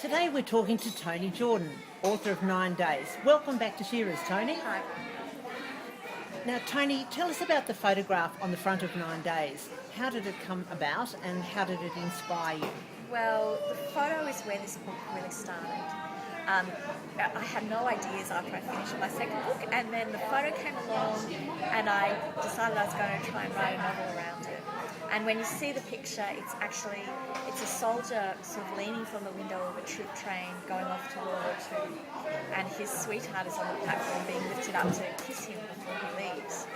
Today we're talking to Toni Jordan, author of 9 Days. Welcome back to Shearer's, Toni. Hi. Now, Toni, tell us about the photograph on the front of 9 Days. How did it come about and how did it inspire you? Well, the photo is where this book really started. I had no ideas after I finished my second book, and then the photo came along and I decided I was going to try and write a novel around it. And when you see the picture, it's a soldier sort of leaning from the window of a troop train going off to World War II, and his sweetheart is on the platform being lifted up to kiss him before he leaves.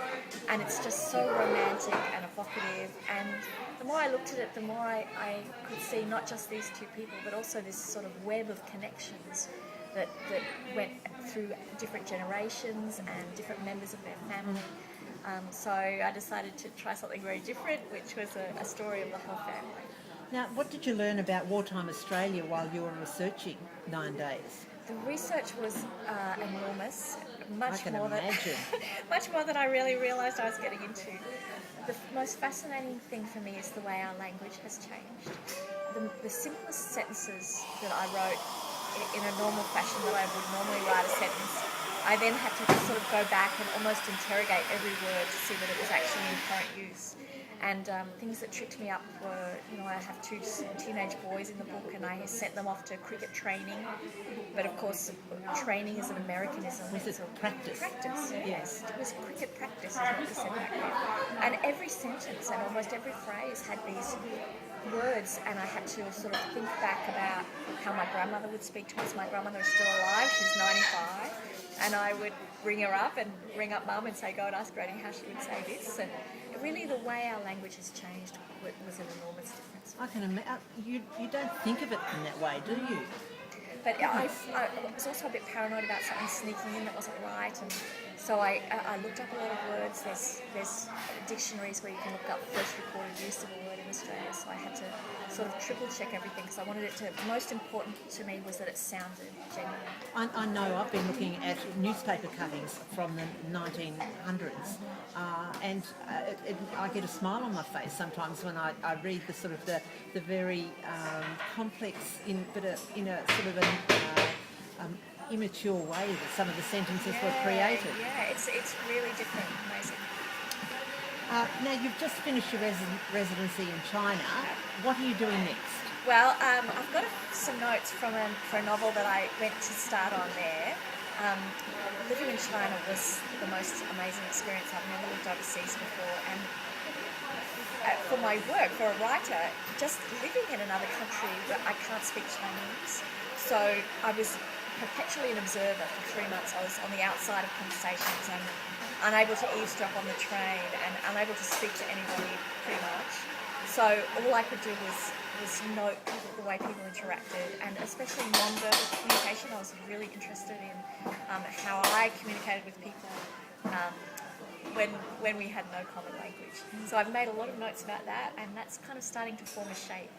And it's just so romantic and evocative, and the more I looked at it, the more I could see not just these two people, but also this sort of web of connections that went through different generations and different members of their family. So I decided to try something very different, which was a story of the whole family. Now, what did you learn about wartime Australia while you were researching 9 Days? The research was enormous, I can imagine. much more than I really realised I was getting into. The most fascinating thing for me is the way our language has changed. The simplest sentences that I wrote in a normal fashion that I would normally write a sentence, I then had to sort of go back and almost interrogate every word to see that it was actually in current use. And things that tripped me up were, I have two teenage boys in the book and I sent them off to cricket training. But of course, training is an Americanism. Was it practice? Practice, yes. It was cricket practice, is what we said back then. And every sentence and almost every phrase had these words, and I had to sort of think back about how my grandmother would speak to us. My grandmother is still alive, she's 95, and I would ring her up and ring up Mum and say, go and ask Granny how she would say this. And really the way our language has changed was an enormous difference. I can imagine. You don't think of it in that way, do you? But I was also a bit paranoid about something sneaking in that wasn't right, and so I looked up a lot of words. There's dictionaries where you can look up first recorded use of a word in Australia, so I had to sort of triple check everything because I wanted it to, most important to me was that it sounded genuine. I know I've been looking at newspaper cuttings from the 1900s and I get a smile on my face sometimes when I read the sort of the very complex, but in a sort of an immature way that some of the sentences were created. Yeah, it's really different, amazing. Now, you've just finished your residency in China. What are you doing next? Well, I've got some notes for a novel that I went to start on there. Living in China was the most amazing experience. I've never lived overseas before, and for my work, for a writer, just living in another country where I can't speak Chinese. So I was perpetually an observer for 3 months. I was on the outside of conversations and unable to eavesdrop on the train and unable to speak to anybody pretty much. So all I could do was note the way people interacted, and especially non-verbal communication. I was really interested in how I communicated with people when we had no common language. So I've made a lot of notes about that, and that's kind of starting to form a shape.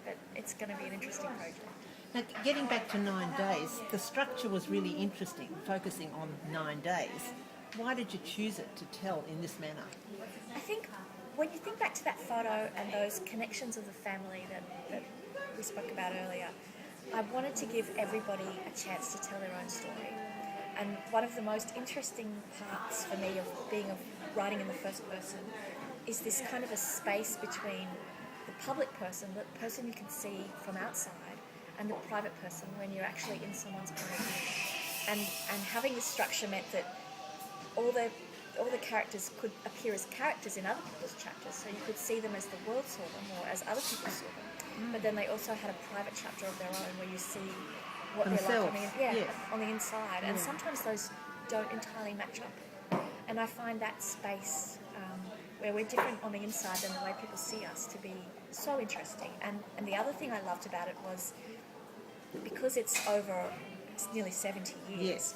But it's going to be an interesting project. Now, getting back to 9 Days, the structure was really interesting, focusing on 9 days. Why did you choose it to tell in this manner? I think when you think back to that photo and those connections of the family that we spoke about earlier, I wanted to give everybody a chance to tell their own story. And one of the most interesting parts for me of writing in the first person is this kind of a space between the public person, the person you can see from outside, and the private person when you're actually in someone's point of view. And having this structure meant that all the characters could appear as characters in other people's chapters, so you could see them as the world saw them or as other people saw them. But then they also had a private chapter of their own where you see what themselves. they're like on the inside. And sometimes those don't entirely match up. And I find that space where we're different on the inside than the way people see us to be so interesting. And the other thing I loved about it was because it's nearly 70 years,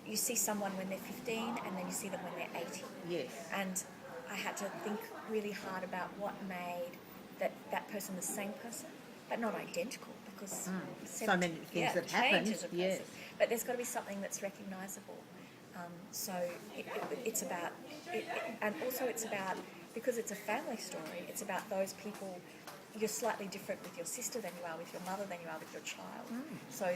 you see someone when they're 15 and then you see them when they're 80. Yes. And I had to think really hard about what made that person the same person, but not identical, because so many things that happened. Yes. But there's got to be something that's recognisable. So it's about, and also it's about, because it's a family story, it's about those people you're slightly different with your sister than you are with your mother, than you are with your child. So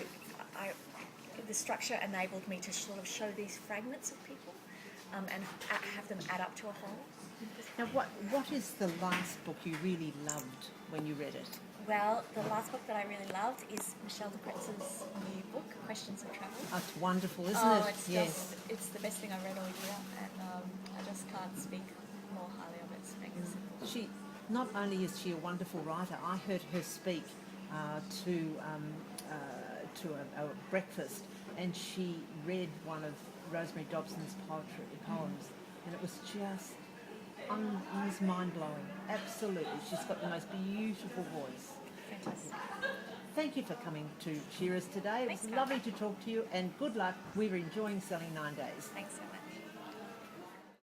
the structure enabled me to sort of show these fragments of people and have them add up to a whole. Now, what is the last book you really loved when you read it? Well, the last book that I really loved is Michelle de Kretz's new book, Questions of Travel. Oh, it's wonderful, isn't Oh, it? it's Yes. just, it's the best thing I've read all year, and I just can't speak more highly of it. It's magnificent. She not only is she a wonderful writer. I heard her speak to a breakfast, and she read one of Rosemary Dobson's poems, and it was just it was mind-blowing. Absolutely, she's got the most beautiful voice. Fantastic. Thank you for coming to Shearer's today. It was Thanks, lovely to talk to you, and good luck. We were enjoying selling 9 days. Thanks so much.